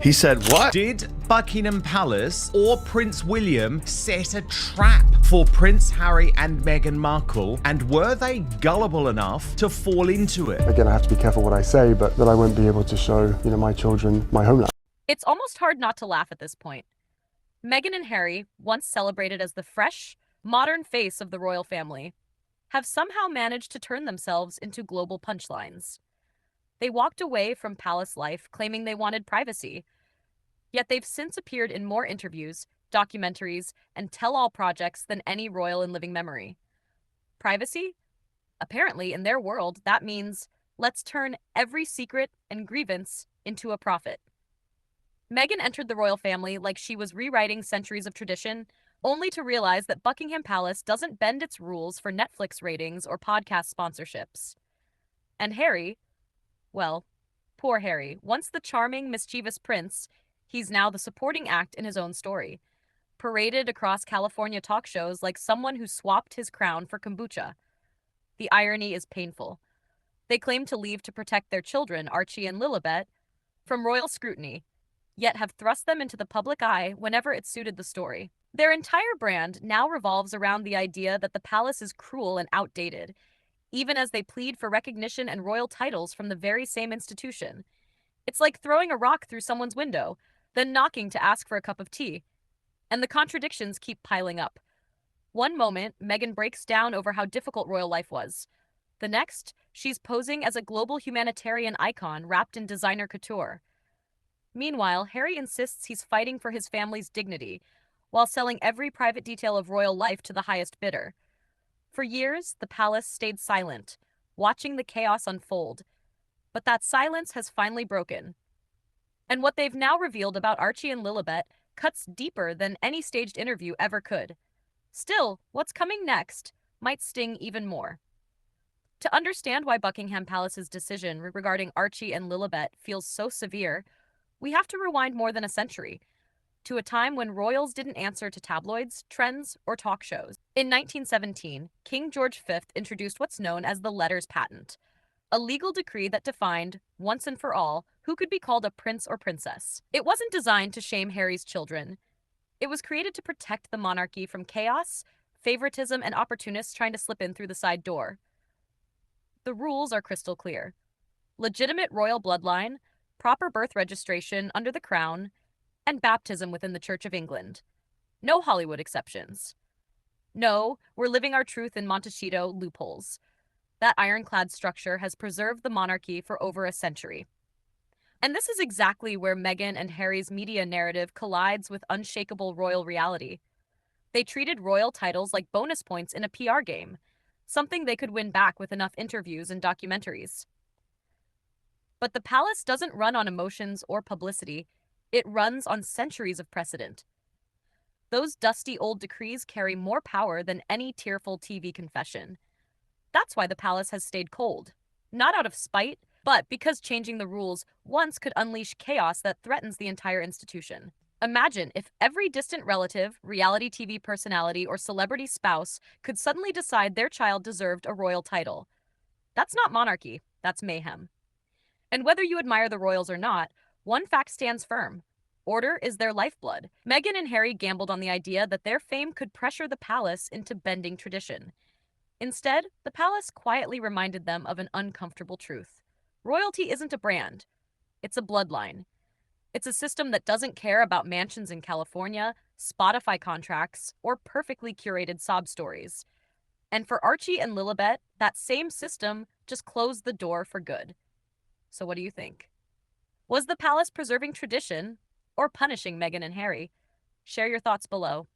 He said what? Did Buckingham Palace or Prince William set a trap for Prince Harry and Meghan Markle, and were they gullible enough to fall into it? Again, I have to be careful what I say, but that I won't be able to show, my children my homeland. It's almost hard not to laugh at this point. Meghan and Harry, once celebrated as the fresh, modern face of the royal family, have somehow managed to turn themselves into global punchlines. They walked away from palace life claiming they wanted privacy, yet they've since appeared in more interviews, documentaries, and tell-all projects than any royal in living memory. Privacy? Apparently, in their world, that means let's turn every secret and grievance into a profit. Meghan entered the royal family like she was rewriting centuries of tradition, only to realize that Buckingham Palace doesn't bend its rules for Netflix ratings or podcast sponsorships. And Harry, well, poor Harry. Once the charming, mischievous prince, he's now the supporting act in his own story, paraded across California talk shows like someone who swapped his crown for kombucha. The irony is painful. They claim to leave to protect their children, Archie and Lilibet, from royal scrutiny, yet have thrust them into the public eye whenever it suited the story. Their entire brand now revolves around the idea that the palace is cruel and outdated, even as they plead for recognition and royal titles from the very same institution. It's like throwing a rock through someone's window, then knocking to ask for a cup of tea. And the contradictions keep piling up. One moment, Meghan breaks down over how difficult royal life was. The next, she's posing as a global humanitarian icon wrapped in designer couture. Meanwhile, Harry insists he's fighting for his family's dignity, while selling every private detail of royal life to the highest bidder. For years, the palace stayed silent, watching the chaos unfold. But that silence has finally broken. And what they've now revealed about Archie and Lilibet cuts deeper than any staged interview ever could. Still, what's coming next might sting even more. To understand why Buckingham Palace's decision regarding Archie and Lilibet feels so severe, we have to rewind more than a century, to a time when royals didn't answer to tabloids, trends, or talk shows. In 1917, King George V introduced what's known as the Letters Patent, a legal decree that defined, once and for all, who could be called a prince or princess. It wasn't designed to shame Harry's children. It was created to protect the monarchy from chaos, favoritism, and opportunists trying to slip in through the side door. The rules are crystal clear. Legitimate royal bloodline, proper birth registration under the crown, and baptism within the Church of England. No Hollywood exceptions. No, we're living our truth in Montecito loopholes. That ironclad structure has preserved the monarchy for over a century. And this is exactly where Meghan and Harry's media narrative collides with unshakable royal reality. They treated royal titles like bonus points in a PR game, something they could win back with enough interviews and documentaries. But the palace doesn't run on emotions or publicity. It runs on centuries of precedent. Those dusty old decrees carry more power than any tearful TV confession. That's why the palace has stayed cold. Not out of spite, but because changing the rules once could unleash chaos that threatens the entire institution. Imagine if every distant relative, reality TV personality, or celebrity spouse could suddenly decide their child deserved a royal title. That's not monarchy, that's mayhem. And whether you admire the royals or not, one fact stands firm. Order is their lifeblood. Meghan and Harry gambled on the idea that their fame could pressure the palace into bending tradition. Instead, the palace quietly reminded them of an uncomfortable truth. Royalty isn't a brand. It's a bloodline. It's a system that doesn't care about mansions in California, Spotify contracts, or perfectly curated sob stories. And for Archie and Lilibet, that same system just closed the door for good. So what do you think? Was the palace preserving tradition or punishing Meghan and Harry? Share your thoughts below.